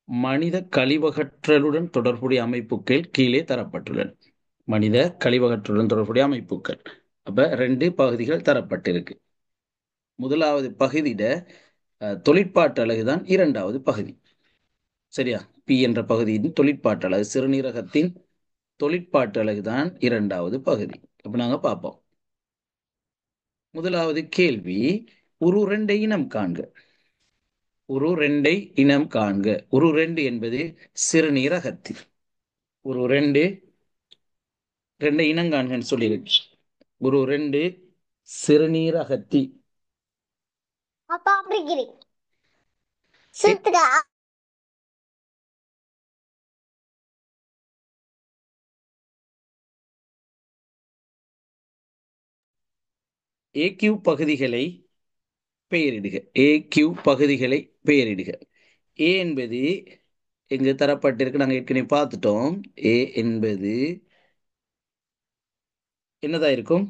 மனித கழிவகற்றலுடன் தொடர்புடைய அமைப்புகள் கீழே தரப்பட்டுள்ளன. மனித கழிவகற்றலுடன் தொடர்புடைய அமைப்புகள். அப்ப 2 பகுதிகள் தரப்பட்டிருக்கு. முதலாவது பகுதியிட தொழிற்பாட்டு அலகுதான் 2வது பகுதி. சரியா? பி என்ற பகுதியின் தொழிற்பாட்டு அலகு, சிறுநீரகத்தின் தொழிற்பாட்டு அலகுதான் 2வது பகுதி. அப்ப நாங்க பார்ப்போம். முதலாவது கேள்வி, உரு 2 இனம் காண்க. உரு 2 இனம் காண்க. உரு 2 என்பது சிறுநீரகத்தில். உரு 2 இனம் காண்கன்னு சொல்லியிருக்கு. உரு 2 சிறுநீரகத்தி. அப்பா அப்படி சுத்துக்கா ஏக்யூ பகுதிகளை பெயரிடுக. ஏக்யூ பகுதிகளை பெயரிடுக. ஏ என்பது எங்க தரப்பட்டிருக்கு, நாங்க ஏற்கனவே பார்த்துட்டோம். ஏ என்பது என்னதா இருக்கும்?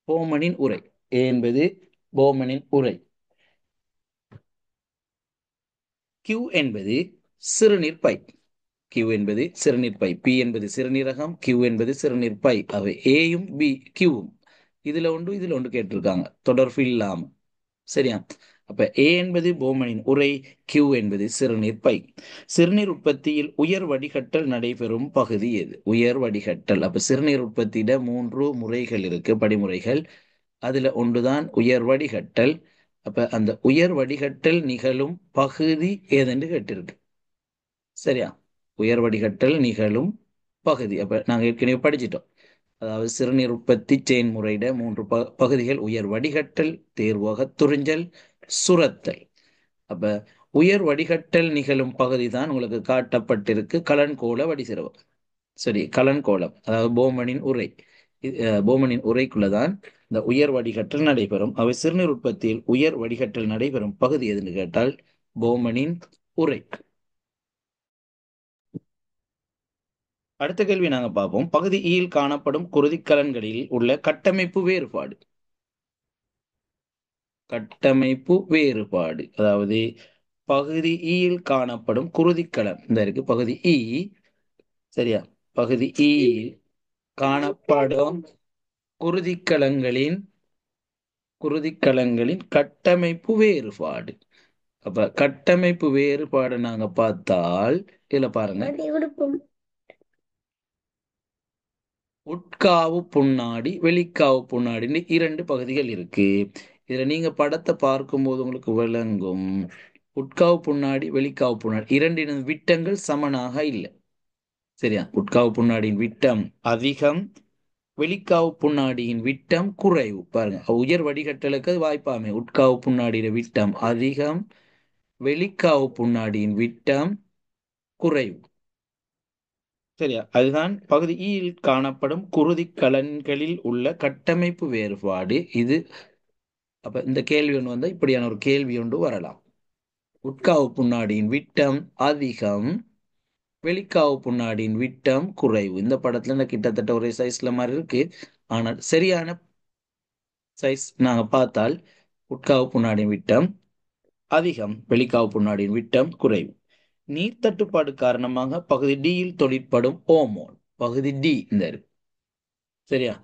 போமனின் உரை. ஏ என்பது போமனின் உரை. கியூ என்பது சிறுநீர்ப்பை. கியூ என்பது சிறுநீர்ப்பை. பி என்பது சிறுநீரகம், கியூ என்பது சிறுநீர்ப்பை. அவை ஏயும் பி கியூவும் இதுல ஒன்று கேட்டிருக்காங்க, தொடர்பு இல்லாம. சரியா? அப்ப ஏ என்பது போமனின் உரை, கியூ என்பது சிறுநீர்ப்பை. சிறுநீர் உற்பத்தியில் உயர் வடிகட்டல் நடைபெறும் பகுதி எது? உயர் வடிகட்டல். அப்ப சிறுநீர் உற்பத்தியிட 3 முறைகள் இருக்கு, படிமுறைகள். அதுல ஒன்றுதான் உயர் வடிகட்டல். அப்ப அந்த உயர் வடிகட்டல் நிகழும் பகுதி ஏதென்று கேட்டிருக்கு. சரியா? உயர் வடிகட்டல் நிகழும் பகுதி. அப்ப நாங்க ஏற்கனவே படிச்சிட்டோம். அதாவது சிறுநீர் உற்பத்தி செயன்முறையிட 3 பகுதிகள்: உயர் வடிகட்டல், தேர்வக துறிஞ்சல், சுரத்தல். அப்ப உயர் வடிகட்டல் நிகழும் பகுதி தான் உங்களுக்கு காட்டப்பட்டிருக்கு, கலன்கோள வடிசிரவம். சரி, கலன்கோளம், அதாவது போமனின் உரை. போமனின் உரைக்குள்ளதான் இந்த உயர் வடிகட்டல் நடைபெறும். அவை சிறுநீர் உற்பத்தியில் உயர் வடிகட்டல் நடைபெறும் பகுதி எதுன்னு கேட்டால் போமனின் உரை. அடுத்த கேள்வி நாங்க பார்ப்போம். பகுதி ஈயில் காணப்படும் குருதிக்கலன்களில் உள்ள கட்டமைப்பு வேறுபாடு. கட்டமைப்பு வேறுபாடு, அதாவது பகுதி ஈயில் காணப்படும் குருதிக்கலன் இந்த இருக்கு, பகுதி ஈ. சரியா? பகுதி ஈயில் காணப்படும் குருதிக்கலங்களின் கட்டமைப்பு வேறுபாடு. அப்ப கட்டமைப்பு வேறுபாடு நாங்க பார்த்தால் இதுல பாருங்க, உட்காவு புண்ணாடி, வெளிக்காவு புண்ணாடின்னு 2 பகுதிகள் இருக்கு. இதுல நீங்க படத்தை பார்க்கும்போது உங்களுக்கு விளங்கும், உட்காவு புண்ணாடி, வெளிக்காவு புண்ணாடி இரண்டின் விட்டங்கள் சமனாக இல்லை. சரியா? உட்காவு புண்ணாடியின் விட்டம் அதிகம், வெளிக்காவு புண்ணாடியின் விட்டம் குறைவு. பாருங்க, உயர் வடிகட்டலுக்கு அது வாய்ப்பாமே. உட்காவு புண்ணாடியின் விட்டம் அதிகம், வெளிக்காவு புண்ணாடியின் விட்டம் குறைவு. சரியா? அதுதான் பகுதி ஈயில் காணப்படும் குருதி கலன்களில் உள்ள கட்டமைப்பு வேறுபாடு இது. அப்ப இந்த கேள்வி ஒன்று வந்தா இப்படியான ஒரு கேள்வி ஒன்று வரலாம். உட்காவு புண்ணாடியின் விட்டம் அதிகம், வெளிக்காவு புண்ணாடியின் விட்டம் குறைவு. இந்த படத்துல கிட்டத்தட்ட ஒரே சைஸ்ல மாதிரி இருக்கு. ஆனால் சரியான சைஸ் நாங்க பார்த்தால் உட்காவு புண்ணாடியின் விட்டம் அதிகம், வெளிக்காவு புண்ணாடியின் விட்டம் குறைவு. நீர் தட்டுப்பாடு காரணமாக பகுதி டியில் தொழிற்படும் ஓமோன். பகுதி டி இந்த இருக்கு. சரியா?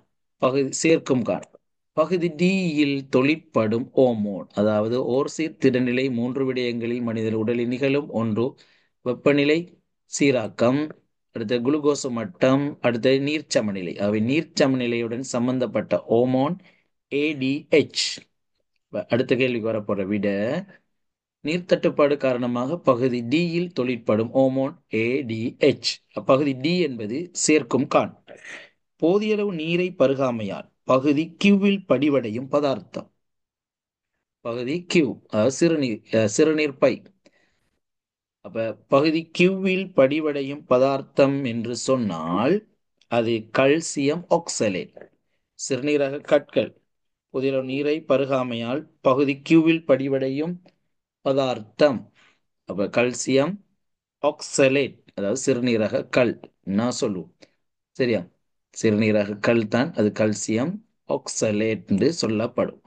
பகுதி சேர்க்கும் காரணம். பகுதி டியில் தொழிற்படும் ஓமோன், அதாவது ஓர்சீர் திடநிலை 3 விடயங்களில் மனிதர் உடலில் நிகழும். ஒன்று வெப்பநிலை சீராக்கம், அடுத்த குளுக்கோஸ் மட்டம், அடுத்த நீர் சமநிலை. அவை நீர் சமநிலையுடன் சம்பந்தப்பட்ட ஓமோன் ADH. அடுத்த கேள்விக்கு வரப்போற விட, நீர் தட்டுப்பாடு காரணமாக பகுதி டியில் தொழிற்படும் ஓமோன் ADH. பகுதி டி என்பது சேர்க்கும் கான். போதியளவு நீரை பருகாமையால் பகுதி கியூவில் படிவடையும் பதார்த்தம். பகுதி கியூ, சிறுநீர் பை. அப்ப பகுதி கியூவில் படிவடையும் பதார்த்தம் என்று சொன்னால் அது கல்சியம் ஆக்சலேட், சிறுநீரக கற்கள். போதியளவு நீரை பருகாமையால் பகுதி கியூவில் படிவடையும் பதார்த்தம். அப்ப கல்சியம் ஆக்சலேட், அதாவது சிறுநீரக கல் நான் சொல்லுவோம். சரியா? சிறுநீரக கல் தான் அது கல்சியம் ஆக்சலேட் என்று சொல்லப்படும்.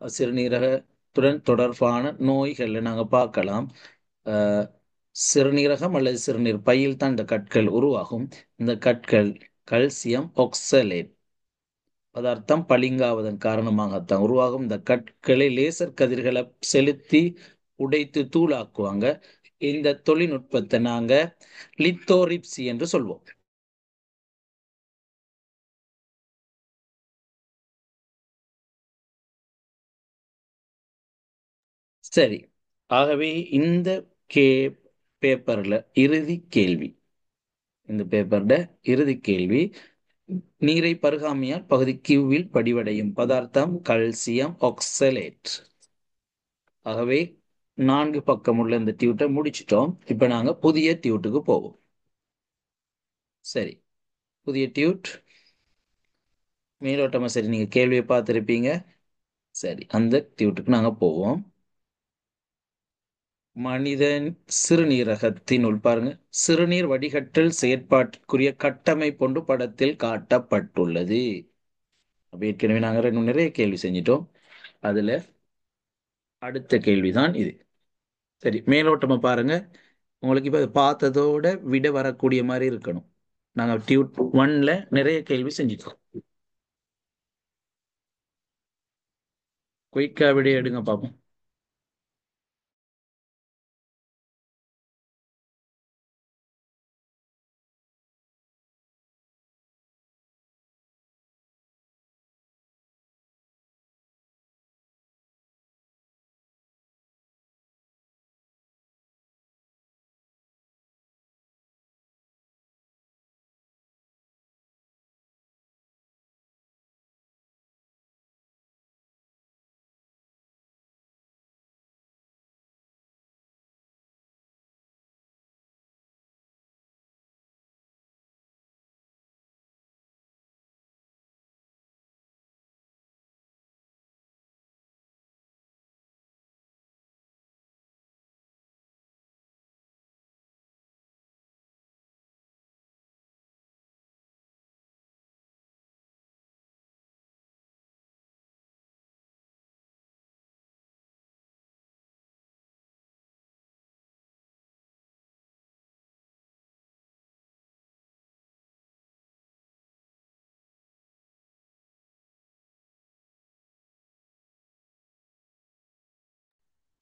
சிறுநீரக சிறுநீரகத்துடன் தொடர்பான நோய்களை நாங்க பார்க்கலாம். அஹ், சிறுநீரகம் அல்லது சிறுநீர் பையில் தான் இந்த கற்கள் உருவாகும். இந்த கற்கள் கல்சியம் ஒக்சலேட் பதார்த்தம் பளிங்காவதன் காரணமாகத்தான் உருவாகும். இந்த கற்களை லேசர் கதிர்களை செலுத்தி உடைத்து தூளாக்குவாங்க. இந்த தொழில்நுட்பத்தை நாங்க லித்தோரிப்சி என்று சொல்வோம். சரி. ஆகவே இந்த கே பேப்பர்ல இறுதி கேள்வி, இந்த பேப்பர்ல இறுதி கேள்வி, நீரை பருகாமையால் பகுதி கியூவில் படிவடையும் பதார்த்தம் கல்சியம் ஆக்சலேட். ஆகவே 4 பக்கமுள்ள இந்த டியூட்டை முடிச்சிட்டோம். இப்ப நாங்க புதிய டியூட்டுக்கு போவோம். சரி, புதிய டியூட் மேலோட்டமா சரி, நீங்க கேள்வியை பார்த்திருப்பீங்க. சரி, அந்த டியூட்டுக்கு நாங்க போவோம். மனிதன் சிறுநீரகத்தினுள் பாருங்க, சிறுநீர் வடிகட்டல் செயற்பாட்டிற்குரிய கட்டமைப்பொன்று படத்தில் காட்டப்பட்டுள்ளது. அப்ப ஏற்கனவே நாங்க இன்னும் நிறைய கேள்வி செஞ்சிட்டோம். அதுல அடுத்த கேள்விதான் இது. சரி, மேலோட்டமா பாருங்க. உங்களுக்கு இப்ப பார்த்ததோட விட வரக்கூடிய மாதிரி இருக்கணும். நாங்க டியூட் 1ல நிறைய கேள்வி செஞ்சிட்டோம். குயிக்கா விட எடுங்க பார்ப்போம்.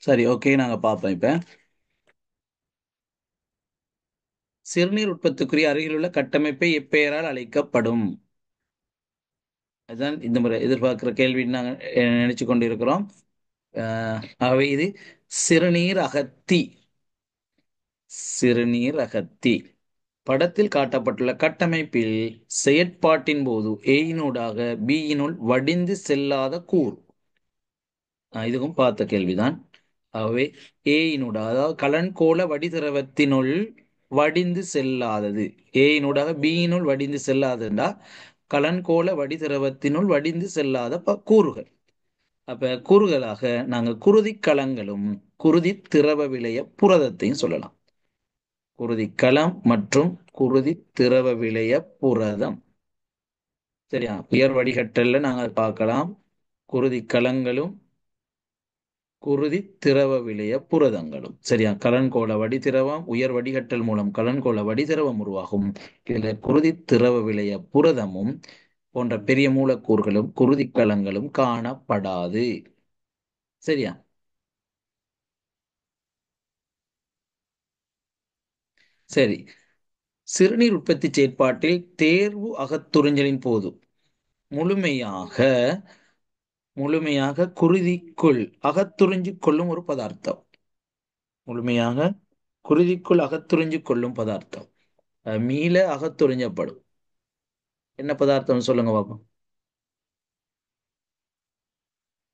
சரி, ஓகே, நாங்க பார்ப்போம் இப்ப. சிறுநீர் உற்பத்திக்குரிய அருகிலுள்ள கட்டமைப்பை எப்பெயரால் அழைக்கப்படும்? அதுதான் இந்த முறை எதிர்பார்க்கிற கேள்வி நாங்கள் நினைச்சு கொண்டிருக்கிறோம். ஆகவே இது சிறுநீர் அகத்தி. சிறுநீர் அகத்தி படத்தில் காட்டப்பட்டுள்ள கட்டமைப்பில் செயற்பாட்டின் போது ஏயினூடாக பியினுள் வடிந்து செல்லாத கூறு. இதுவும் பார்த்த கேள்விதான். ஆகவே ஏயினூடாக, அதாவது கலன்கோள வடிதிரவத்தினுள் வடிந்து செல்லாதது. ஏயினூடாக பியினுள் வடிந்து செல்லாதுண்டா கலன்கோள வடிதிரவத்தினுள் வடிந்து செல்லாத கூறுகள். அப்ப கூறுகளாக நாங்க குருதி கலங்களும் குருதி திரவ விளைய புரதத்தையும் சொல்லலாம். குருதி கலம் மற்றும் குருதி திரவ விளைய புரதம். சரியா, உயர் வடிகட்டல்ல நாங்க பார்க்கலாம் குருதி கலங்களும் குருதி திரவ விளைய புரதங்களும். சரியா, கலன்கோள வடிதிரவம் உயர் வடிகட்டல் மூலம் கலன்கோள வடிதிரவம் உருவாகும். இதுல குருதி திரவ விளைய புரதமும் போன்ற பெரிய மூலக்கூறுகளும் குருதி கலங்களும் காணப்படாது. சரியா, சரி. சிறுநீர் உற்பத்தி செயற்பாட்டில் தேர்வு அகத்துறிஞ்சலின் போது முழுமையாக முழுமையாக குருதிக்குள் அகத்துறிஞ்சு கொள்ளும் ஒரு பதார்த்தம். முழுமையாக குருதிக்குள் அகத்துறிஞ்சு கொள்ளும் பதார்த்தம். மீள அகத்துறிஞ்சப்படும். என்ன பதார்த்தம் சொல்லுங்க பாப்போம்.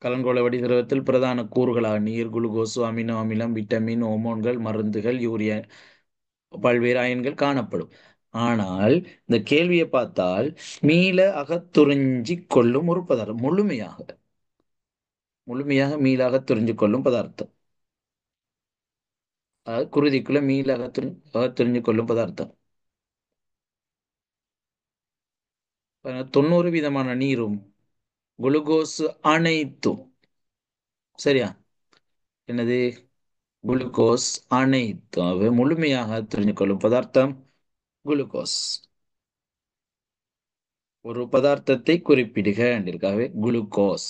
கலங்கோள வடிதிரவத்தில் பிரதான கூறுகளாக நீர், குளுக்கோசு, அமினோ அமிலம், விட்டமின், ஹோமோன்கள், மருந்துகள், யூரியா, பல்வேறு அயன்கள் காணப்படும். ஆனால் இந்த கேள்வியை பார்த்தால் மீள அகத்துறிஞ்சி கொள்ளும் ஒரு பதார்த்தம். முழுமையாக மீள அகத்துறிஞ்சு கொள்ளும் பதார்த்தம். அதாவது குருதிக்குள்ள மீள அகத்துறிஞ்சு கொள்ளும் பதார்த்தம். 90 விதமான நீரும் குளுக்கோஸ் அனைத்தும். சரியா, என்னது? குளுக்கோஸ் அனைத்தும் முழுமையாக தெரிந்து கொள்ளும் பதார்த்தம் குளுக்கோஸ். ஒரு பதார்த்தத்தை குறிப்பிடுக என்றிருக்காவே குளுக்கோஸ்.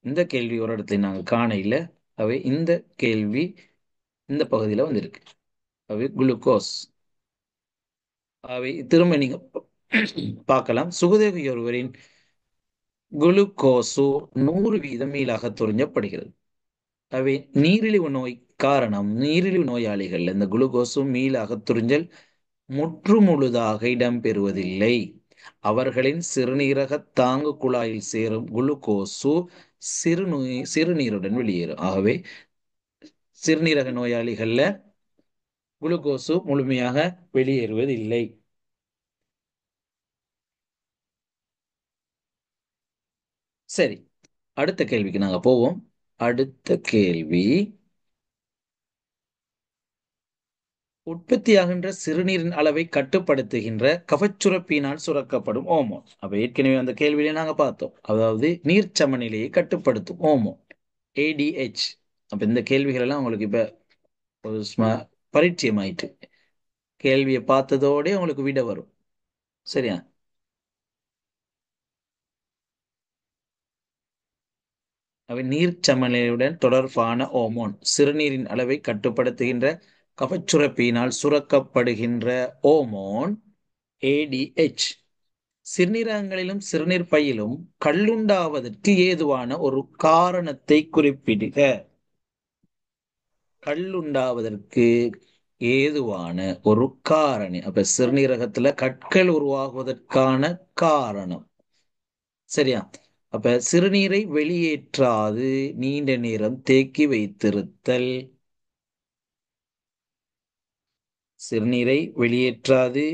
இந்த கேள்வி ஒரு இடத்துல நாங்கள் காண இல்லை. அவை இந்த கேள்வி இந்த பகுதியில் வந்திருக்கு. அவை குளுக்கோஸ். அவை திரும்ப நீங்க பார்க்கலாம். சுகதேவி ஒருவரின் குளுக்கோசு 100% மீளாக துரிஞ்சப்படுகிறது. அவை நீரிழிவு நோய் காரணம் நீரிழிவு நோயாளிகள் இந்த குளுக்கோசு மீளாக துரிஞ்சல் முற்று முழுதாக இடம்பெறுவதில்லை. அவர்களின் சிறுநீரக தாங்கு குழாயில் சேரும் குளுக்கோசு சிறுநீருடன் வெளியேறும். ஆகவே சிறுநீரக நோயாளிகள்ல குளுக்கோசு முழுமையாக வெளியேறுவதில்லை. சரி, அடுத்த கேள்விக்கு நாங்க போவோம். அடுத்த கேள்வி, உற்பத்தியாகின்ற சிறுநீரின் அளவை கட்டுப்படுத்துகின்ற கபச்சுரப்பினால் சுரக்கப்படும் ஹோமோன். அப்ப ஏற்கனவே அந்த கேள்வியிலே நாங்க பார்த்தோம். அதாவது நீர் சமநிலையை கட்டுப்படுத்தும் ஹோமோன் ADH. அப்ப இந்த கேள்விகள் எல்லாம் உங்களுக்கு இப்ப ஒரு பரிச்சயம் ஆயிட்டு. கேள்வியை பார்த்ததோட உங்களுக்கு விட வரும். சரியா? அவை நீர் சமநிலையுடன் தொடர்பான ஹோமோன். சிறுநீரின் அளவை கட்டுப்படுத்துகின்ற கபச்சுரப்பியினால் சுரக்கப்படுகின்ற ஹோமோன் ADH. சிறுநீரகங்களிலும் சிறுநீர் பையிலும் கல்லுண்டாவதற்கு ஏதுவான ஒரு காரணத்தை குறிப்பிடுக. கல்லுண்டாவதற்கு ஏதுவான ஒரு காரணி. அப்ப சிறுநீரகத்துல கற்கள் உருவாகுவதற்கான காரணம். சரியா? அப்ப சிறுநீரை வெளியேற்றாது நீண்ட நேரம் தேக்கி வைத்திருத்தல். சிறுநீரை வெளியேற்றாது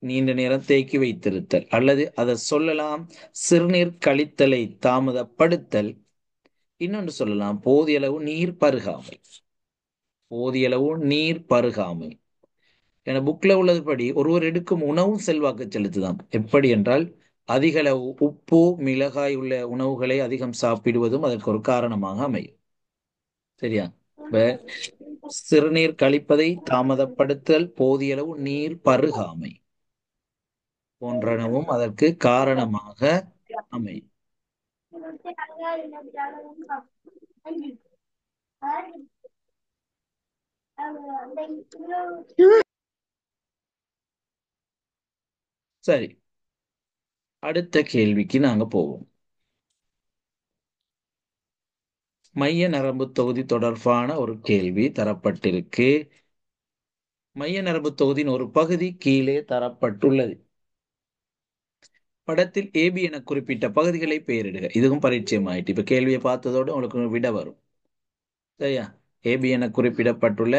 நீண்ட நேரம் தேக்கி வைத்திருத்தல், அல்லது அதை சொல்லலாம் சிறுநீர் கழித்தலை தாமதப்படுத்தல். இன்னொன்று சொல்லலாம் போதிய அளவு நீர் பருகாமை. போதிய அளவு நீர் பருகாமை. என புக்ல உள்ளதுபடி ஒருவர் எடுக்கும் உணவும் செல்வாக்கு செலுத்துதாம். எப்படி என்றால் அதிக அளவு உப்பு மிளகாய் உள்ள உணவுகளை அதிகம் சாப்பிடுவதும் அதற்கு ஒரு காரணமாக அமையும். சரியா? இப்ப சிறுநீர் கழிப்பதை தாமதப்படுத்தல், போதிய அளவு நீர் பருகாமை போன்றனவும் அதற்கு காரணமாக அமையும். சரி, அடுத்த கேள்விக்கு நாங்க போவோம். மைய நரம்பு தொகுதி தொடர்பான ஒரு கேள்வி தரப்பட்டிருக்கு. மைய நரம்பு தொகுதியின் ஒரு பகுதி கீழே தரப்பட்டுள்ளது. படத்தில் AB என குறிப்பிட்ட பகுதிகளை பெயரிடுக. இதுவும் பரிச்சயம் ஆயிட்டு. இப்ப கேள்வியை பார்த்ததோடு உங்களுக்கு விட வரும். சரியா? AB என குறிப்பிடப்பட்டுள்ள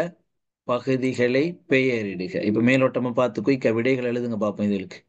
பகுதிகளை பெயரிடுக. இப்ப மேலோட்டமா பார்த்து குயிக்க விடைகள் எழுதுங்க பார்ப்போம் இதுக்கு.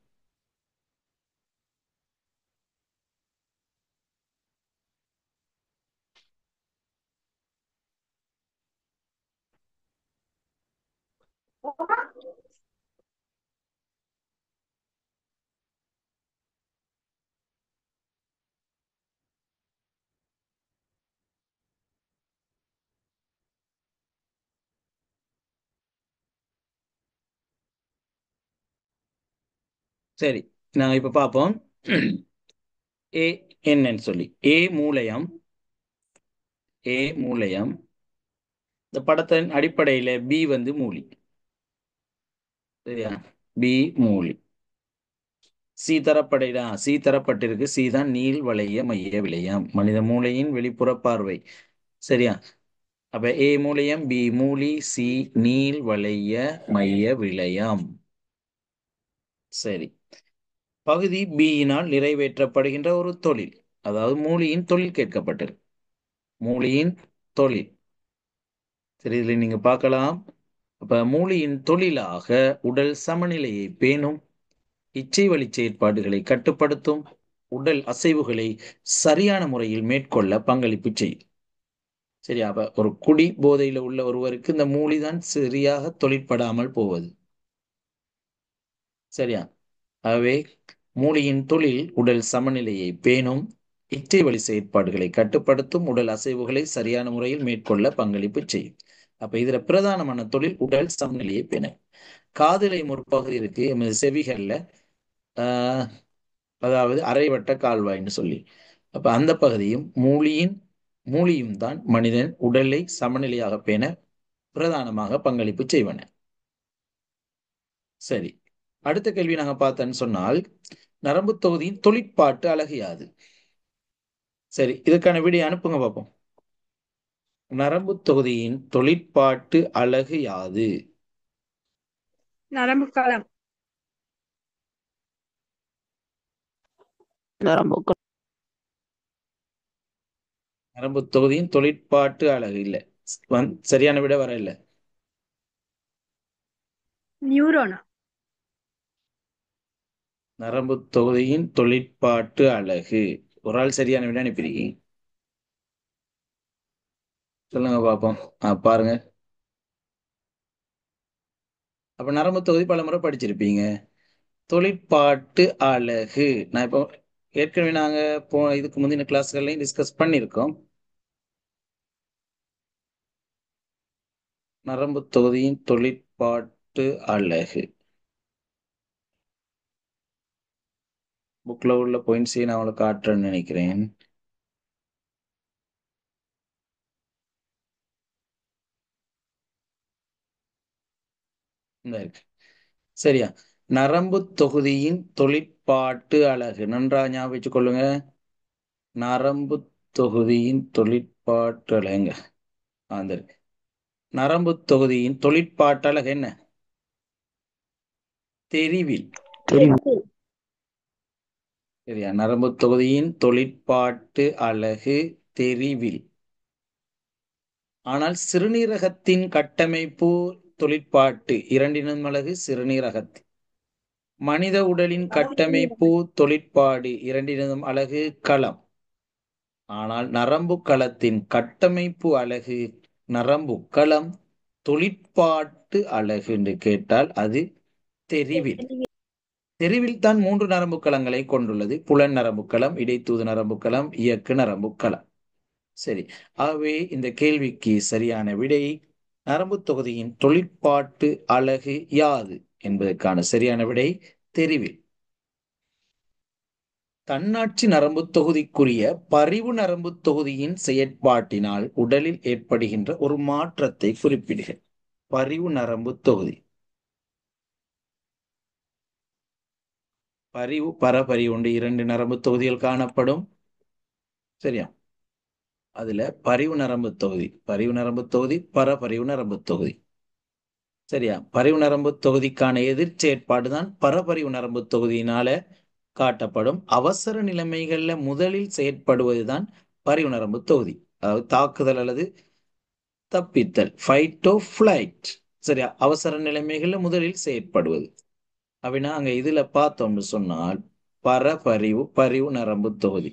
சரி, நாங்க இப்ப பார்ப்போம். ஏ என்னன்னு சொல்லி ஏ மூலயம். இந்த படத்தின் அடிப்படையில பி வந்து மூலி. சரியா? பி மூலி. சி தரப்பட்டிருக்கு. சி தான் நீள் வளைய மைய விளையம், மனித மூளையின் வெளிப்புற பார்வை. சரியா? அப்ப ஏ மூலயம், பி மூலி, சி நீள் வளைய மைய விளையம். சரி, பகுதி பியினால் நிறைவேற்றப்படுகின்ற ஒரு தொழில். அதாவது மூலியின் தொழில் கேட்கப்பட்டிருக்கு. மூலியின் தொழில். சரி, இதுல நீங்க பார்க்கலாம். அப்ப மூலியின் தொழிலாக உடல் சமநிலையை பேணும், இச்சை வழி செயற்பாடுகளை கட்டுப்படுத்தும், உடல் அசைவுகளை சரியான முறையில் மேற்கொள்ள பங்களிப்பு செய்யும். சரியா? அப்ப ஒரு குடி போதையில உள்ள ஒருவருக்கு இந்த மூலிதான் சரியாக தொழிற்படாமல் போவது. சரியா? ஆகவே மூளையின் தொழில் உடல் சமநிலையை பேணும், இச்சை வழி செயற்பாடுகளை கட்டுப்படுத்தும், உடல் அசைவுகளை சரியான முறையில் மேற்கொள்ள பங்களிப்பு செய்யும். அப்ப இதுல பிரதானமான தொழில் உடல் சமநிலையை பேண. காதுலையும் ஒரு பகுதி இருக்கு எமது செவிகள்ல, ஆஹ் அதாவது அரைவட்ட கால்வாய்ன்னு சொல்லி. அப்ப அந்த பகுதியும் மூலியும் தான் மனிதன் உடலை சமநிலையாக பேண பிரதானமாக பங்களிப்பு செய்வன. சரி, அடுத்த கேள்வி நாங்க பார்த்தோன்னு சொன்னால், நரம்பு தொகுதியின் தொழிற்பாட்டு அழகு யாது? சரி, இதுக்கான விடை அனுப்புங்க பார்ப்போம். நரம்பு தொகுதியின் தொழிற்பாட்டு அழகு யாது? நரம்பு களம். நரம்புகள். நரம்பு தொகுதியின் தொழிற்பாட்டு அழகு இல்ல. சரியான விட வர இல்ல. நியூரோனா. நரம்பு தொகுதியின் தொழிற்பாட்டு அழகு. ஒரு ஆள் சரியான விட அனுப்பியிருக்கீங்க. சொல்லுங்க பார்ப்போம். பாருங்க. அப்ப நரம்பு தொகுதி பல முறை படிச்சிருப்பீங்க. தொழிற்பாட்டு அழகு நான் இப்போ ஏற்கனவே நாங்க இதுக்கு முந்தின கிளாஸ்கள்லையும் டிஸ்கஸ் பண்ணியிருக்கோம். நரம்பு தொகுதியின் தொழிற்பாட்டு அழகு புக்ல உள்ள பாயிண்ட்ஸையும் நான் உங்களுக்கு காட்டுறேன்னு நினைக்கிறேன். இந்த இருக்கு. சரியா, நரம்பு தொகுதியின் தொழிற்பாட்டு அழகு நன்றாக ஞாபகம் வச்சுக் கொள்ளுங்க. நரம்பு தொகுதியின் தொழிற்பாட்டு அழகுங்க அந்த இருக்கு. நரம்பு தொகுதியின் தொழிற்பாட்டு அழகு என்ன? தெரிவில். சரியா, நரம்பு தொகுதியின் தொழிற்பாட்டு அழகு தெரிவில். ஆனால் சிறுநீரகத்தின் கட்டமைப்பு தொழிற்பாட்டு இரண்டினும் அழகு சிறுநீரகத்தின். மனித உடலின் கட்டமைப்பு தொழிற்பாடு இரண்டினதும் அழகு களம். ஆனால் நரம்பு களத்தின் கட்டமைப்பு அழகு நரம்பு களம். தொழிற்பாட்டு அழகு என்று கேட்டால் அது தெரிவில். தெரிவில் தான் 3 நரம்பு களங்களை கொண்டுள்ளது: புலன் நரம்பு களம், இடைத்தூது நரம்பு களம், இயக்கு நரம்பு களம். சரி, ஆகவே இந்த கேள்விக்கு சரியான விடை நரம்பு தொகுதியின் தொழிற்பாட்டு அழகு யாது என்பதற்கான சரியான விடை தெரிவில். தன்னாட்சி நரம்பு தொகுதிக்குரிய பரிவு நரம்பு தொகுதியின் செயற்பாட்டினால் உடலில் ஏற்படுகின்ற ஒரு மாற்றத்தை குறிப்பிடுக. பரிவு நரம்பு தொகுதி. பரிவு பரபரிவு உண்டு 2 நரம்பு தொகுதிகள் காணப்படும். சரியா, அதுல பரிவு நரம்பு தொகுதி பரபரிவு நரம்பு தொகுதி. சரியா, பரிவு நரம்பு தொகுதிக்கான எதிர்ச்செயற்பாடுதான் பரபரிவு நரம்பு தொகுதியினால காட்டப்படும். அவசர நிலைமைகள்ல முதலில் செயற்படுவதுதான் பரிவு நரம்பு தொகுதி. அதாவது தாக்குதல் அல்லது தப்பித்தல், ஃபைட் ஓ ஃபிளைட். சரியா, அவசர நிலைமைகள்ல முதலில் செயற்படுவது. அப்படின்னா அங்க இதுல பார்த்தோம்னு சொன்னால் பரிவு நரம்பு தொகுதி.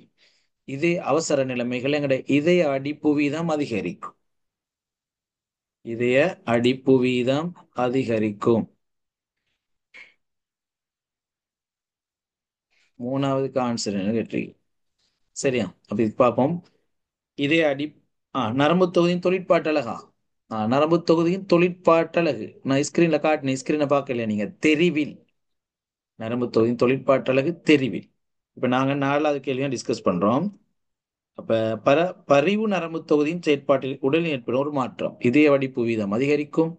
இது அவசர நிலைமைகள் எங்களுடைய இதய அடிப்பு வீதம் அதிகரிக்கும். இதய அடிப்பு வீதம் அதிகரிக்கும். 3வது ஆன்சர் கேட்டீங்க. சரியா, அப்ப இது பார்ப்போம். இதய அடி நரம்பு தொகுதியின் தொழிற்பாட்டழகா? நரம்பு தொகுதியின் தொழிற்பாட்டழகு நான் ஸ்கிரீன்ல காட்டினேன். ஸ்கிரீனை பார்க்கல நீங்க. தெரிவில். நரம்பு தொகுதியின் தொழிற்பாட்டழகு தெரிவில். இப்ப நாங்க 4வது கேள்வியும் டிஸ்கஸ் பண்றோம். அப்ப பரிவு நரம்பு தொகுதியின் செயற்பாட்டில் உடலில் ஏற்படும் ஒரு மாற்றம்: இதய வடிப்பு வீதம் அதிகரிக்கும்,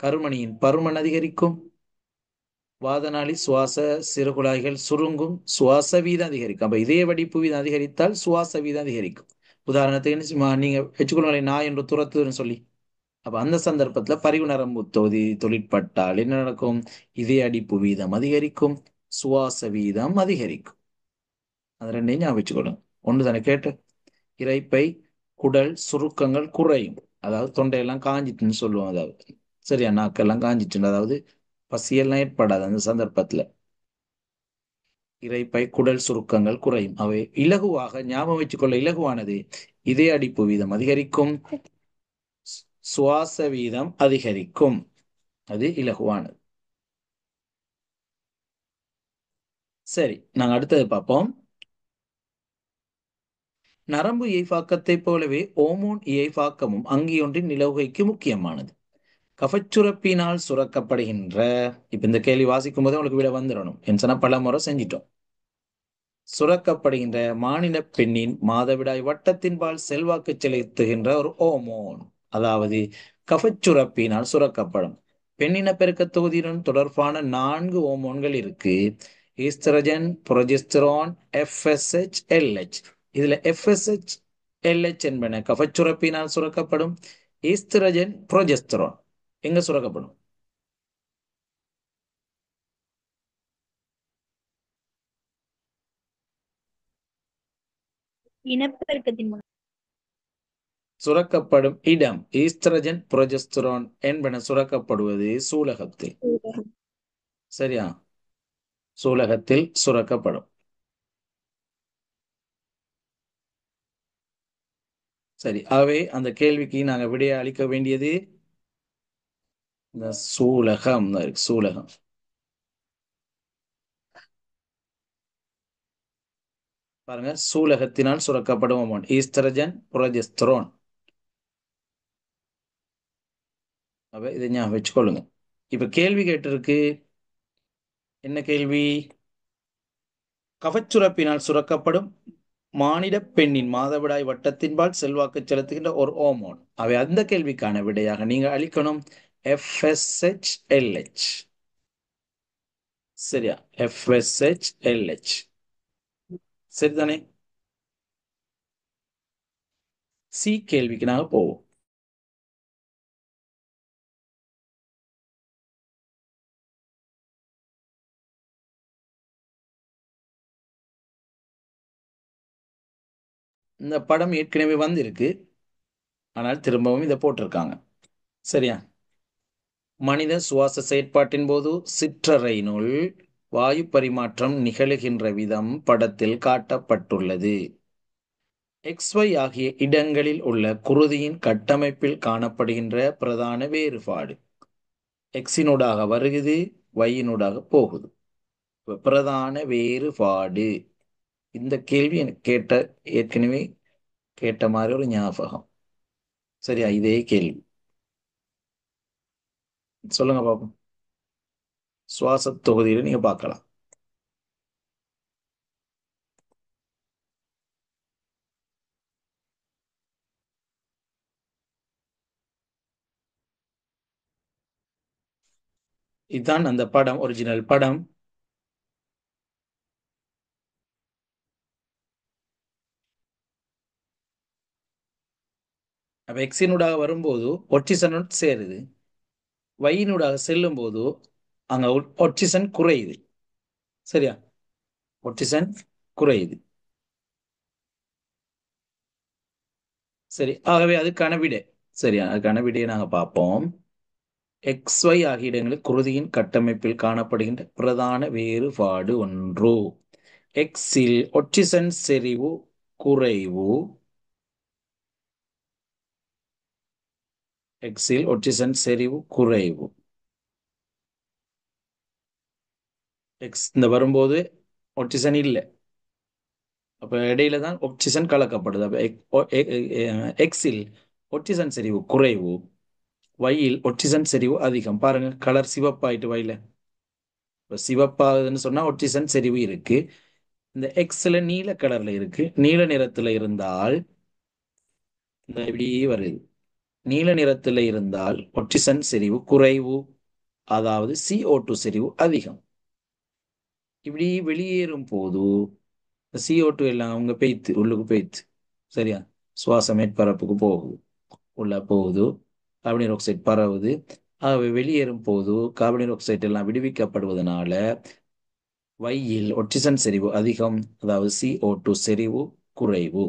கருமணியின் பருமன் அதிகரிக்கும், வாதநாளி சுவாச சிறுகுழாய்கள் சுருங்கும், சுவாச வீதம் அதிகரிக்கும். அப்ப இதய வடிப்பு வீதம் அதிகரித்தால் சுவாச வீதம் அதிகரிக்கும். உதாரணத்துக்கு நீங்க வச்சுக்கொள்ளுங்களேன், நாய் என்று துரத்துதுன்னு சொல்லி. அப்ப அந்த சந்தர்ப்பத்துல பரிவு நரம்பு தொகுதி தொழிற்பட்டால் என்ன நடக்கும்? இதய அடிப்பு வீதம் அதிகரிக்கும், சுவாச வீதம் அதிகரிக்கும். அது ரெண்டையும் ஞாபகம் வச்சுக்கொள்ளுங்க. ஒன்று தானே கேட்டு. இரைப்பை குடல் சுருக்கங்கள் குறையும். அதாவது தொண்டையெல்லாம் காஞ்சிட்டுன்னு சொல்லுவோம். அதாவது சரியா, நாக்கெல்லாம் காஞ்சிட்டு, அதாவது பசியெல்லாம் ஏற்படாது அந்த சந்தர்ப்பத்துல. இரைப்பை குடல் சுருக்கங்கள் குறையும். அவை இலகுவாக ஞாபகம் வச்சுக்கொள்ள இலகுவானது. இதய அடிப்பு வீதம் அதிகரிக்கும், சுவாச வீதம் அதிகரிக்கும். அது இலகுவானது. சரி, நாங்க அடுத்தது பார்ப்போம். நரம்பு இயைபாக்கத்தைப் போலவே ஓமோன் இயைபாக்கமும் அங்கியொன்றின் நிலவுகைக்கு முக்கியமானது. கஃபச்சுரப்பினால் சுரக்கப்படுகின்ற இப்ப இந்த கேள்வி வாசிக்கும் போது உங்களுக்கு விட வந்துடணும் என்ன பல முறை செஞ்சிட்டோம். சுரக்கப்படுகின்ற மானிட பெண்ணின் மாதவிடாய் வட்டத்தின்பால் செல்வாக்கு செலுத்துகின்ற ஒரு ஓமோன், அதாவது கஃபச்சுரப்பினால் சுரக்கப்படும். பெண்ணின பெருக்க தொகுதியுடன் தொடர்பான 4 ஓமோன்கள் இருக்கு. Estrogen, progesterone, FSH, LH. இதுல எஃப்எஸ்ஹெச், எல்ஹெச் என்பன கஃபச்சுரப்பினால் சுரக்கப்படும். ஈஸ்ட்ரஜன், புரொஜெஸ்டரான் எங்க சுரக்கப்படும்? இனப்பெருக்கத்தின் மூலம். சுரக்கப்படும் இடம் ஈஸ்ட்ரஜன், புரொஜெஸ்டரான் என்பன சுரக்கப்படுவது சூலகத்தில். சரியா? சூலகத்தில் சுரக்கப்படும். சரி, ஆகவே அந்த கேள்விக்கு நாங்க விடைய அளிக்க வேண்டியது இந்த சூலகம் தான் இருக்கு. சூலகம் பாருங்க, சூலகத்தினால் சுரக்கப்படும் ஹார்மோன் ஈஸ்ட்ரஜன், புரொஜெஸ்டரான். அப்ப இதை ஞாபகம் வச்சுக்கொள்ளுங்க. இப்ப கேள்வி கேட்டிருக்கு. என்ன கேள்வி? கஃபச்சுரப்பினால் சுரக்கப்படும் மானிட பெண்ணின் மாதவிடாய் வட்டத்தின்பால் செல்வாக்கு செலுத்துகின்ற ஒரு ஹார்மோன். அவை அந்த கேள்விக்கான விடையாக நீங்க அளிக்கணும் எஃப்எஸ்ஹெச், எல்ஹெச். சரியா? FSH, LH. சரிதானே? சி கேள்விக்கு நாங்க போவோம். இந்த படம் ஏற்கனவே வந்திருக்கு, ஆனால் திரும்பவும் இதை போட்டிருக்காங்க. சரியா? மனித சுவாச செயற்பாட்டின் போது சிற்றறையினுள் வாயு பரிமாற்றம் நிகழுகின்ற விதம் படத்தில் காட்டப்பட்டுள்ளது. XY ஆகிய இடங்களில் உள்ள குருதியின் கட்டமைப்பில் காணப்படுகின்ற பிரதான வேறுபாடு. எக்ஸினூடாக வருகுது, வையினூடாக போகுது. பிரதான வேறுபாடு. இந்த கேள்வி எனக்கு ஏற்கனவே கேட்ட மாதிரி ஒரு ஞாபகம். சரியா? இதே கேள்வி சொல்லுங்க பாப்போம். சுவாச தொகுதியில நீங்க பார்க்கலாம். இதுதான் அந்த படம், ஒரிஜினல் படம். அப்ப எக்ஸினூடாக வரும்போது ஒட்சிசனுடன் சேருது, வையினூடாக செல்லும் போது அங்க ஒட்சிசன் குறையுது. சரியா? ஒட்சிசன் குறையுது. சரி, ஆகவே அதுக்கான விடை. சரியா? அதுக்கான விடையை நாங்க பார்ப்போம். XY ஆகிய இடங்களில் குருதியின் கட்டமைப்பில் காணப்படுகின்ற பிரதான வேறுபாடு ஒன்று. எக்ஸில் ஒட்சிசன் செறிவு குறைவு. எக்ஸில் ஒட்சிசன் செறிவு குறைவு. எக்ஸ் இந்த வரும்போது ஒட்சிசன் இல்லை, அப்ப இடையில தான் ஆக்சிஜன் கலக்கப்படுது. அப்ப எக்ஸில் ஒட்சிசன் செறிவு குறைவு, வையில் ஒட்சிசன் செறிவு அதிகம். பாருங்க, கலர் சிவப்பாயிட்டு வையில. இப்ப சிவப்பாகுதுன்னு சொன்னா ஒட்சிசன் செறிவு இருக்கு. இந்த எக்ஸ்ல நீல கலர்ல இருக்கு. நீல நிறத்துல இருந்தால் இந்த இப்படி வருது. நீல நிறத்துல இருந்தால் ஒட்சிசன் செறிவு குறைவு, அதாவது CO2 செறிவு அதிகம். இப்படி வெளியேறும் போது CO2 எல்லாம் உங்க பெய்த்து உள்ளுக்கு பெய்த்து. சரியா? சுவாச மேற்பரப்புக்கு போகுது, உள்ள போகுது, கார்பன் டை ஆக்சைடு பரவுது. ஆகவே வெளியேறும் போது கார்பன் டை ஆக்சைடு எல்லாம் விடுவிக்கப்படுவதனால வையில் ஒட்சிசன் செறிவு அதிகம், அதாவது CO2 செறிவு குறைவு.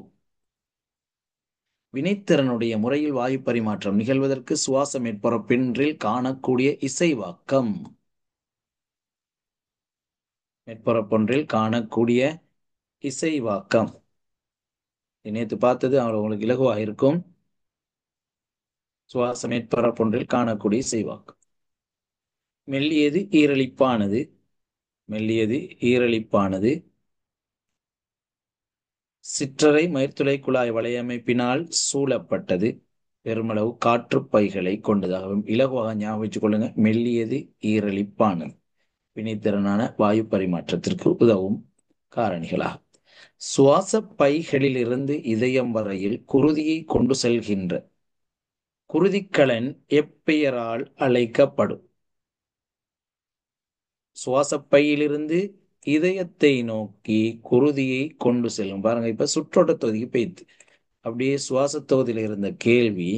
வினைத்திறனுடைய முறையில் வாயு பரிமாற்றம் நிகழ்வதற்கு சுவாச மேற்பரப்பின்றில் காணக்கூடிய இசைவாக்கம். மேற்பரப்பொன்றில் காணக்கூடிய இசைவாக்கம் நேற்று பார்த்தது உங்களுக்கு இலகுவாக இருக்கும். சுவாச மேற்பரப்பொன்றில் காணக்கூடிய இசைவாக்கம். மெல்லியது ஈரலிப்பானது. மெல்லியது ஈரலிப்பானது. சிற்றறை மயிர்த்துளை குழாய் வலையமைப்பினால் சூழப்பட்டது. பெருமளவு காற்றுப் பைகளை கொண்டதாகவும் இலகுவாக ஞாபகம் வச்சுக் கொள்ளுங்க. மெல்லியது, ஈரலிப்பானது. வினைத்திறனான வாயு பரிமாற்றத்திற்கு உதவும் காரணிகளாகும். சுவாச பைகளிலிருந்து இதயம் வரையில் குருதியை கொண்டு செல்கின்ற குருதிக்கலன் எப்பெயரால் அழைக்கப்படும்? சுவாசப்பையிலிருந்து இதயத்தை நோக்கி குருதியை கொண்டு செல்லும். பாருங்க, இப்ப சுற்றோட்ட தொகுதிக்கு போயிடுது. அப்படியே சுவாச தொகுதியில இருந்த கேள்வி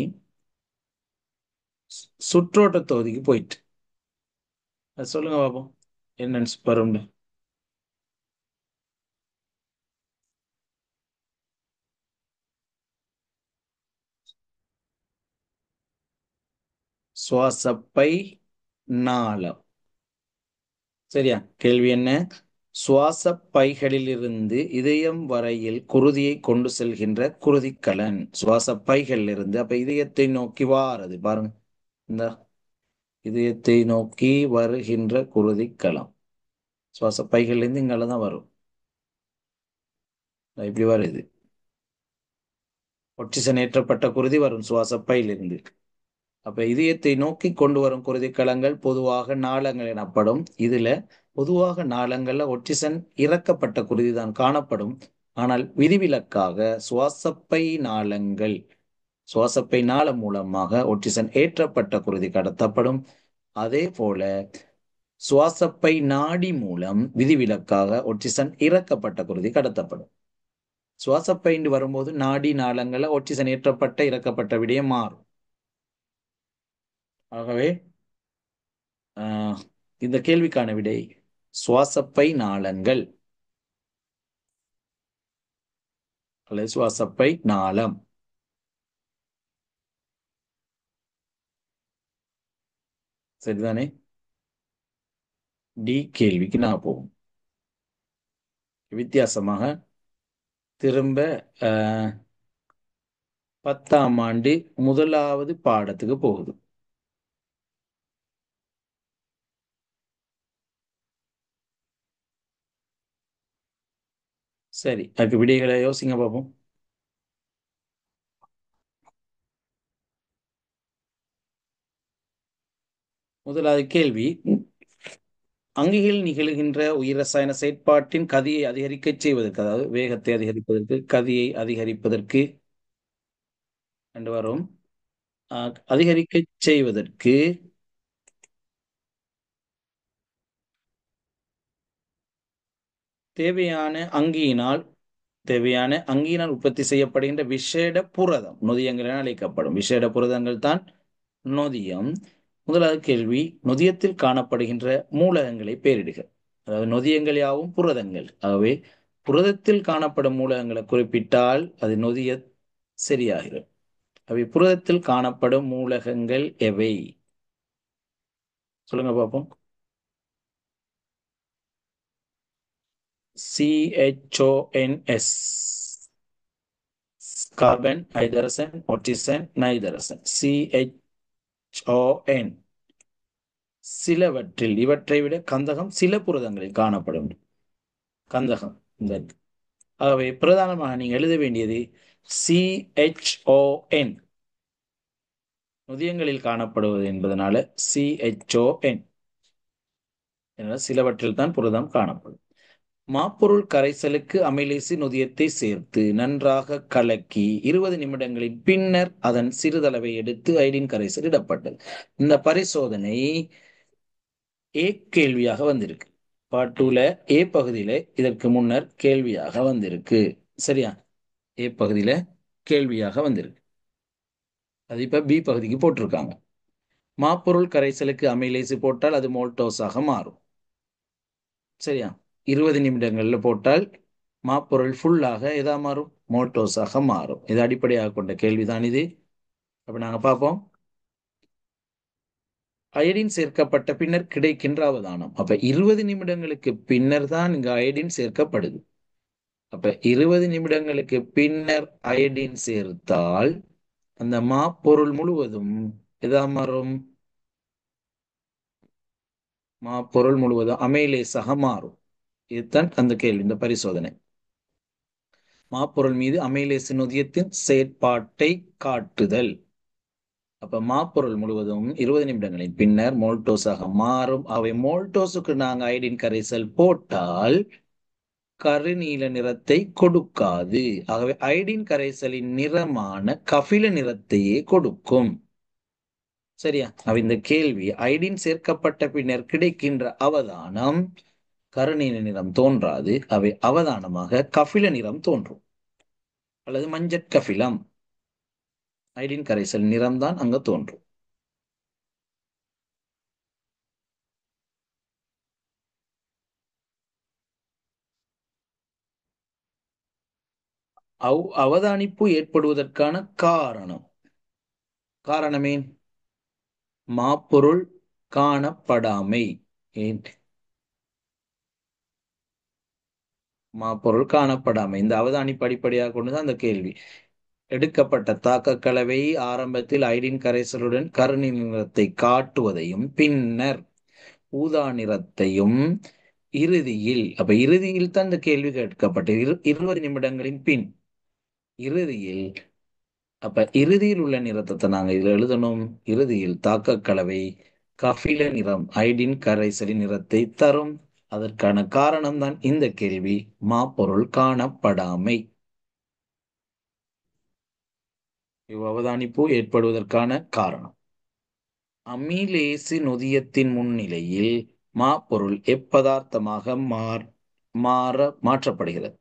சுற்றோட்ட தொகுதிக்கு போயிட்டு. அது சொல்லுங்க பாப்போம், என்னன்னு வரும்னு. சுவாசப்பை, நாளம். சரியா? கேள்வி என்ன? சுவாச பைகளிலிருந்து இதயம் வரையில் குருதியை கொண்டு செல்கின்ற குருதிக்கலன் சுவாச பைகளிலிருந்து, அப்ப இதயத்தை நோக்கி வாரது பாருங்க. இந்த இதயத்தை நோக்கி வருகின்ற குருதிக்கலம் சுவாச பைகளிலிருந்து இங்கால தான் வரும். இப்படி வருது. ஒட்சிசன் ஏற்றப்பட்ட குருதி வரும் சுவாச பையிலிருந்து. அப்ப இதயத்தை நோக்கி கொண்டு வரும் குருதிக்கலங்கள் பொதுவாக நாளங்கள் எனப்படும். இதுல பொதுவாக நாளங்கள்ல ஒட்சிசன் இறக்கப்பட்ட குருதி தான் காணப்படும். ஆனால் விதிவிலக்காக சுவாசப்பை நாளங்கள், சுவாசப்பை நாளம் மூலமாக ஒட்சிசன் ஏற்றப்பட்ட குருதி கடத்தப்படும். அதே போல சுவாசப்பை நாடி மூலம் விதிவிலக்காக ஒட்சிசன் இறக்கப்பட்ட குருதி கடத்தப்படும். சுவாசப்பை வரும்போது நாடி நாளங்கள்ல ஒட்சிசன் ஏற்றப்பட்ட இறக்கப்பட்ட விடயம் மாறும். ஆகவே இந்த கேள்விக்கான விடை சுவாசப்பை நாளங்கள் அல்லது சுவாசப்பை நாளம். சரிதானே? டி கேள்விக்கு நான் போவோம். வித்தியாசமாக திரும்ப 10ஆம் ஆண்டு முதலாவது பாடத்துக்கு போகுது. சரி, அதுக்கு விடைகளை யோசிங்க பார்ப்போம். முதலாவது கேள்வி, அங்கிகள் நிகழ்கின்ற உயிர் ரசாயன செயற்பாட்டின் கதியை அதிகரிக்க செய்வதற்கு, அதாவது வேகத்தை அதிகரிப்பதற்கு, கதியை அதிகரிப்பதற்கு என்று வரும். அதிகரிக்க செய்வதற்கு தேவையான அங்கியினால் உற்பத்தி செய்யப்படுகின்ற விசேட புரதம் நொதியங்கள் என அழைக்கப்படும். விசேட புரதங்கள் தான் நொதியம். முதலாவது கேள்வி, நொதியத்தில் காணப்படுகின்ற மூலகங்களை பெயரிடுக. அதாவது நொதியங்கள் யாவும் புரதங்கள். ஆகவே புரதத்தில் காணப்படும் மூலகங்களை குறிப்பிட்டால் அது நொதிய சரியாகிறது. அவை புரதத்தில் காணப்படும் மூலகங்கள் எவை? சொல்லுங்க பார்ப்போம். CHONS, carbon, hydrogen, oxygen, nitrogen. CHON. சிலவற்றில், இவற்றை விட கந்தகம் சில புரதங்களில் காணப்படும். கந்தகம் இந்த இருக்கு. ஆகவே பிரதானமாக நீங்க எழுத வேண்டியது CHON. நொதியங்களில் காணப்படுவது என்பதனால CHON. சிலவற்றில் தான் புரதம் காணப்படும். மாப்பொருள் கரைசலுக்கு அமைலேசு நொதியத்தை சேர்த்து நன்றாக கலக்கி 20 நிமிடங்களின் பின்னர் அதன் சிறிதளவை எடுத்து ஐடின் கரைசல் இடப்பட்டது. இந்த பரிசோதனை ஏ கேள்வியாக வந்திருக்கு. பார்ட் 2ல ஏ பகுதியில இதற்கு முன்னர் கேள்வியாக வந்திருக்கு. சரியா? ஏ பகுதியில கேள்வியாக வந்திருக்கு. அது இப்ப பி பகுதிக்கு போட்டிருக்காங்க. மாப்பொருள் கரைசலுக்கு அமைலேசு போட்டால் அது மோல்டோஸாக மாறும். சரியா? 20 நிமிடங்கள்ல போட்டால் மாப்பொருள் ஃபுல்லாக எதா மாறும்? மோல்டோஸாக மாறும். இது அடிப்படையாக கொண்ட கேள்விதான் இது. அப்ப நாங்க பார்ப்போம். அயடின் சேர்க்கப்பட்ட பின்னர் கிடைக்கின்ற அவதானம். அப்ப 20 நிமிடங்களுக்கு பின்னர் தான் இங்க அயடின் சேர்க்கப்படுது. அப்ப 20 நிமிடங்களுக்கு பின்னர் அயடின் சேர்த்தால் அந்த மாப்பொருள் முழுவதும் எதா மாறும்? மாப்பொருள் முழுவதும் அமைலேசாக மாறும். இதுதான் அந்த கேள்வி, இந்த பரிசோதனை. மாப்பொருள் மீது அமைலேசு நொதியத்தின் செயற்பாட்டை காட்டுதல். அப்ப மாப்பொருள் முழுவதும் 20 நிமிடங்களின் பின்னர் மோல்டோஸாக மாறும். அவை மோல்டோஸுக்கு நாங்கள் அயோடின் கரைசல் போட்டால் கருநீல நிறத்தை கொடுக்காது. ஆகவே அயோடின் கரைசலின் நிறமான கபில நிறத்தையே கொடுக்கும். சரியா? இந்த கேள்வி அயோடின் சேர்க்கப்பட்ட பின்னர் கிடைக்கின்ற அவதானம் கருநீல நிறம் தோன்றாது. அவை அவதானமாக கபில நிறம் தோன்றும் அல்லது மஞ்சட் கபிலம். அயோடின் கரைசல் நிறம்தான் அங்க தோன்றும். அவதானிப்பு ஏற்படுவதற்கான காரணமே மாப்பொருள் காணப்படாமை. ஏன் மாப்பொருள் காணப்படாமை? இந்த அவதானிப்பு அடிப்படையாக கொண்டுதான் அந்த கேள்வி. எடுக்கப்பட்ட தாக்க கலவை ஆரம்பத்தில் அயோடின் கரைசலுடன் கருநீல நிறத்தை காட்டுவதையும் பின்னர் ஊதா நிறத்தையும் இறுதியில் தான் இந்த கேள்வி கேட்கப்பட்டது. 20 நிமிடங்களின் பின் இறுதியில் இறுதியில் உள்ள நிறத்தை நாங்க இதுல எழுதணும். இறுதியில் தாக்க கலவை கபில நிறம் அயோடின் கரைசலின் நிறத்தை தரும். அதற்கான காரணம் தான் இந்த கேள்வி மாப்பொருள் காணப்படாமை. அவதானிப்பு ஏற்படுவதற்கான காரணம் அமிலேசு நொதியத்தின் முன்னிலையில் மாப்பொருள் எப்பதார்த்தமாக மாற்றப்படுகிறது.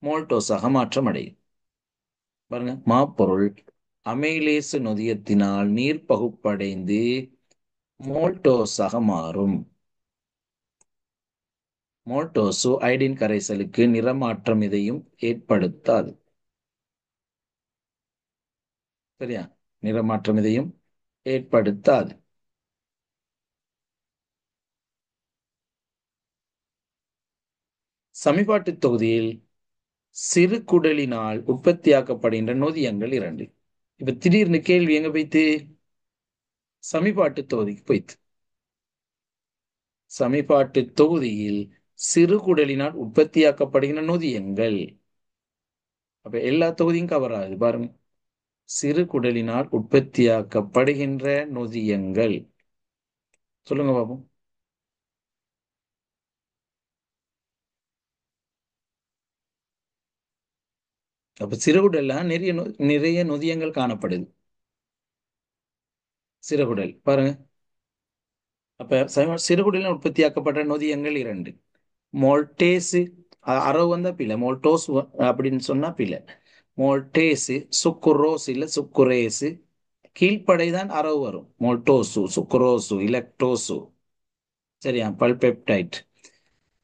மோல்டோஸாக மாற்றமடையும். பாருங்க, மாப்பொருள் அமைலேசு நொதியத்தினால் நீர் பகுப்படைந்து மோல்டோஸாக மாறும். மோல்டோசு அயோடின் கரைசலுக்கு நிறமாற்றம் எதையும் ஏற்படுத்தாது. சரியா? நிறமாற்றம் எதையும் ஏற்படுத்தாது. சமிபாட்டு தொகுதியில் சிறு குடலினால் உற்பத்தியாக்கப்படுகின்ற நொதியங்கள் 2. இப்ப திடீர்னு கேள்வி எங்க போய்த்து? சமிபாட்டு தொகுதிக்கு போய்த்து. சமிபாட்டு தொகுதியில் சிறு குடலினால் உற்பத்தியாக்கப்படுகின்ற நொதியங்கள். அப்ப எல்லா தொகுதியும் கவர் ஆகுது பாருங்க. சிறு குடலினால் உற்பத்தியாக்கப்படுகின்ற நொதியங்கள். சொல்லுங்க பாப்போம். அப்ப சிறுகுடல்ல நிறைய நொதியங்கள் காணப்படுது. சிறுகுடல் பாருங்க. அப்ப சிறுகுடலில் உற்பத்தியாக்கப்பட்ட நொதியங்கள் 2. மோல்டேசு அரவு வந்தா பிள்ளை, மோல்டோஸ் அப்படின்னு சொன்னா பிள்ளை. மோல்டேசு சுக்குரோஸ் இல்ல சுக்குரேசு. கீழ்ப்படைதான் அரவு வரும். மோல்டோசு சுக்குரோசு இலக்டோசு. சரியா? பல்பெப்டைட்.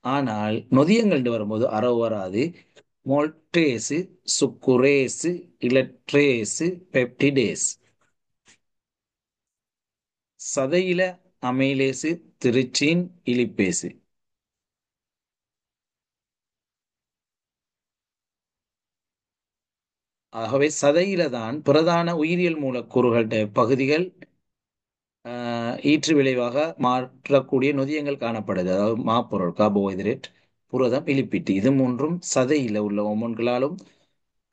ஆனால் நொதியங்கள் வரும்போது அரவு வராது. மோல்டேசு சுக்குரேசு இலக்ட்ரேசு பெப்டிடேஸ். சதையில அமைலேசு திருச்சின் இலிப்பேசு. ஆகவே சதையில தான் பிரதான உயிரியல் மூலக்கூறுகள பகுதிகள் ஈற்று விளைவாக மாற்றக்கூடிய நொதியங்கள் காணப்படுது. அதாவது மாப்பொருள் கார்போஹைட்ரேட், புரதம், இலிப்பிட்டு. இது மூன்றும் சதையில உள்ள ஒமோன்களாலும்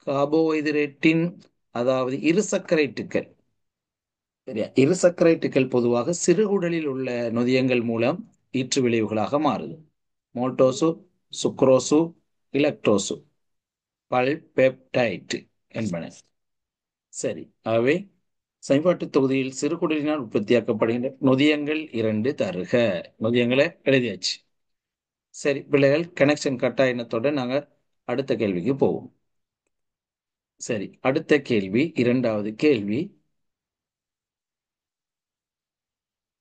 கார்போஹைட்ரேட்டின் அதாவது இருசக்கரைட்டுக்கள். சரியா? இருசக்கரைட்டுக்கள் பொதுவாக சிறுகுடலில் உள்ள நொதியங்கள் மூலம் ஈற்று விளைவுகளாக மாறுது. மோல்டோசு சுக்ரோசு இலக்டோசு பல்பெப்டைட் என்பன. சரி, ஆகவே சமன்பாட்டு தொகுதியில் சிறுகுடலினால் உற்பத்தியாக்கப்படுகின்ற நொதியங்கள் 2 தருக. நொதியங்களை எழுதியாச்சு. சரி பிள்ளைகள், கனெக்ஷன் கட் ஆயினத்தோட நாங்க அடுத்த கேள்விக்கு போவோம். சரி, அடுத்த கேள்வி, 2வது கேள்வி.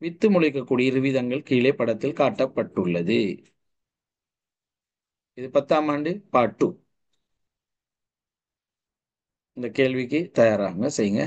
வித்து முளைக்கக்கூடிய இருவிதங்கள் கீழே படத்தில் காட்டப்பட்டுள்ளது. இது 10ஆம் ஆண்டு பார்ட் 2. இந்த கேள்விக்கு தயாராக செய்யுங்க.